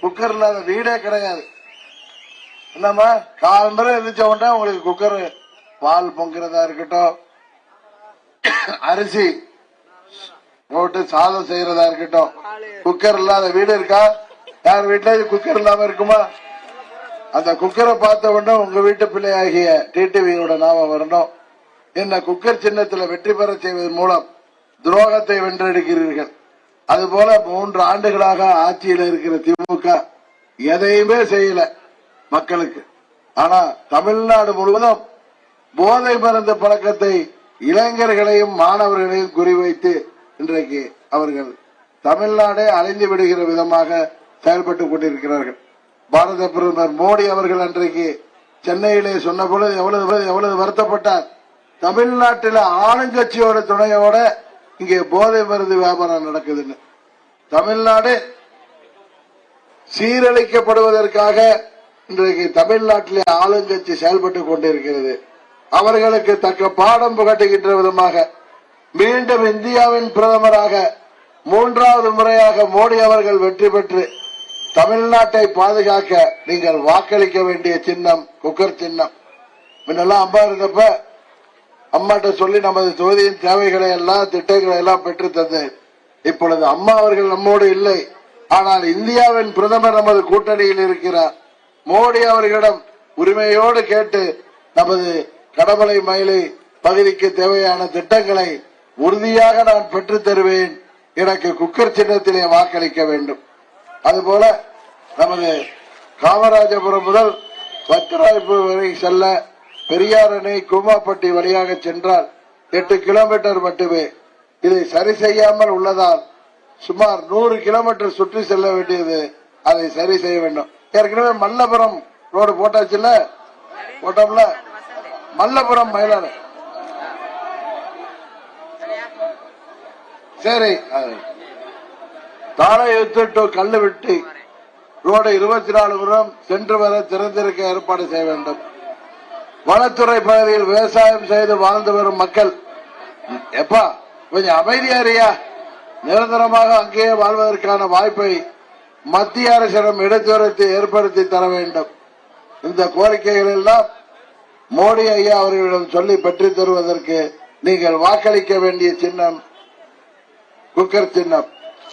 Cooker இல்லாத வீடே கிடையாது. என்னம்மா காலம்பரம் எழுந்திரிச்ச உடனே உங்களுக்கு குக்கர் பால் பொங்குறதா இருக்கட்டும், அரிசி போட்டு சாதம் செய்யறதா இருக்கட்டும், குக்கர் இல்லாத வீடு இருக்கா? யார் வீட்டுல குக்கர் இல்லாம இருக்குமா? அந்த குக்கரை பார்த்த உடனே உங்க வீட்டு பிள்ளையாகிய டிடிவியோட நாம வரணும். என்ன குக்கர் சின்னத்துல வெற்றி பெற செய்வதன் மூலம் துரோகத்தை வென்றெடுக்கிறீர்கள். அதுபோல 3 ஆண்டுகளாக ஆட்சியில் இருக்கிற திமுக எதையுமே செய்யல மக்களுக்கு. ஆனா தமிழ்நாடு முழுவதும் போதை மருந்து பழக்கத்தை இளைஞர்களையும் மாணவர்களையும் குறிவைத்து இன்றைக்கு அவர்கள் தமிழ்நாடே அலைந்து விடுகிற விதமாக செயல்பட்டுக் கொண்டிருக்கிறார்கள். பாரத பிரதமர் மோடி அவர்கள் அன்றைக்கு சென்னையிலே சொன்ன பொழுது எவ்வளவு வருத்தப்பட்டார். தமிழ்நாட்டில் ஆளுங்கட்சியோட துணையோட இங்கே போதை மருந்து வியாபாரம் நடக்குதுன்னு. தமிழ்நாடு சீரழிக்கப்படுவதற்காக இன்றைக்கு தமிழ்நாட்டிலே ஆளுங்கட்சி செயல்பட்டுக் கொண்டிருக்கிறது. அவர்களுக்கு தக்க பாடம் புகட்டுகின்ற விதமாக மீண்டும் இந்தியாவின் பிரதமராக 3வது முறையாக மோடி அவர்கள் வெற்றி பெற்று தமிழ்நாட்டை பாதுகாக்க நீங்கள் வாக்களிக்க வேண்டிய சின்னம் குக்கர் சின்னம். முன்னெல்லாம் அம்மா இருந்தப்ப அம்மாட்ட சொல்லி நமது தொகுதியின் தேவைகளை எல்லாம் திட்டங்களை எல்லாம் பெற்று தந்தேன். இப்பொழுது அம்மா அவர்கள் நம்மோடு இல்லை. ஆனால் இந்தியாவின் பிரதமர் நமது கூட்டணியில் இருக்கிறார். மோடி அவர்களிடம் உரிமையோடு கேட்டு நமது கடமலை மயிலை பகுதிக்கு தேவையான திட்டங்களை உறுதியாக நான் பெற்றுத் தருவேன். எனக்கு குக்கர் சின்னத்திலே வாக்களிக்க வேண்டும். அதுபோல நமது காமராஜபுரம் முதல் பத்திராயப்பு வரை செல்ல பெரியார் அணை கூமாப்பட்டி வழியாக சென்றால் 8 கிலோமீட்டர் மட்டுமே. இதை சரி செய்யாமல் உள்ளதால் சுமார் 100 கிலோமீட்டர் சுற்றி செல்ல வேண்டியது. அதை சரி செய்ய வேண்டும். ஏற்கனவே மல்லபுரம் ரோடு போட்டாச்சுல, போட்டோம்ல, மல்லபுரம் மயிலாடு. சரி, தாளையுத்து டு கல்லுவிட்டி ரோடு 24 புறம் சென்று வர திறந்திருக்க ஏற்பாடு செய்ய வேண்டும். வனத்துறை பகுதியில் விவசாயம் செய்து வாழ்ந்து வரும் மக்கள் எப்பா கொஞ்சம் அமைதியாரியா, நிரந்தரமாக அங்கேயே வாழ்வதற்கான வாய்ப்பை மத்திய அரசிடம் எடுத்துரைத்து ஏற்படுத்தி தர வேண்டும். இந்த கோரிக்கைகள் எல்லாம் மோடி ஐயா அவர்களிடம் சொல்லி பெற்றுத் தருவதற்கு நீங்கள் வாக்களிக்க வேண்டிய சின்னம் குக்கர் சின்னம்.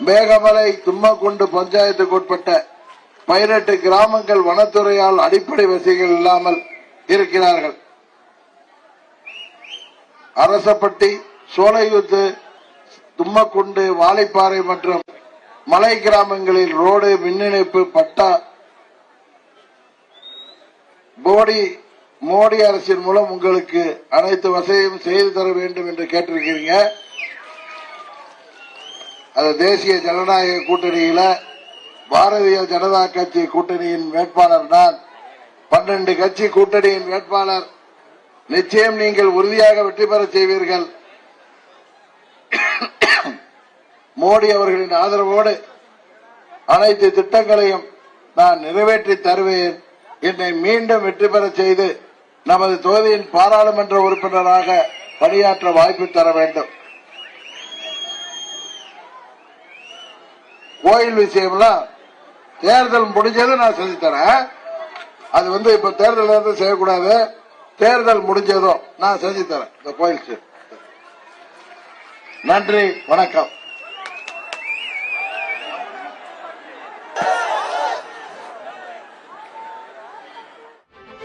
மேகமலை தும்மக்குண்டு பஞ்சாயத்துக்கு உட்பட்ட 18 கிராமங்கள் வனத்துறையால் அடிப்படை வசதிகள் இல்லாமல் இருக்கிறார்கள். அரசப்பட்டி, சோலையூத்து, தும்மக்குண்டு, வாழைப்பாறை மற்றும் மலை கிராமங்களில் ரோடு, மின் இணைப்பு, பட்டா மோடி அரசின் மூலம் உங்களுக்கு அனைத்து வசதியும் செய்து தர வேண்டும் என்று கேட்டிருக்கிறீங்க. அது தேசிய ஜனநாயக கூட்டணியில பாரதிய ஜனதா கட்சி கூட்டணியின் வேட்பாளர் நான். 12 கட்சி கூட்டணியின் வேட்பாளர். நிச்சயம் நீங்கள் உறுதியாக வெற்றி பெற செய்வீர்கள். மோடி அவர்களின் ஆதரவோடு அனைத்து திட்டங்களையும் நான் நிறைவேற்றி தருவேன். என்னை மீண்டும் வெற்றி பெற செய்து நமது தொகுதியின் பாராளுமன்ற உறுப்பினராக பணியாற்ற வாய்ப்பு தர வேண்டும். கோயில் விஷயம்லாம் தேர்தல் முடிஞ்சது நான் செஞ்சு தரேன். அது இப்ப தேர்தல் செய்யக்கூடாது. தேர்தல் முடிஞ்சதும் நான் செஞ்சு தரேன் இந்த கோயில். நன்றி, வணக்கம்.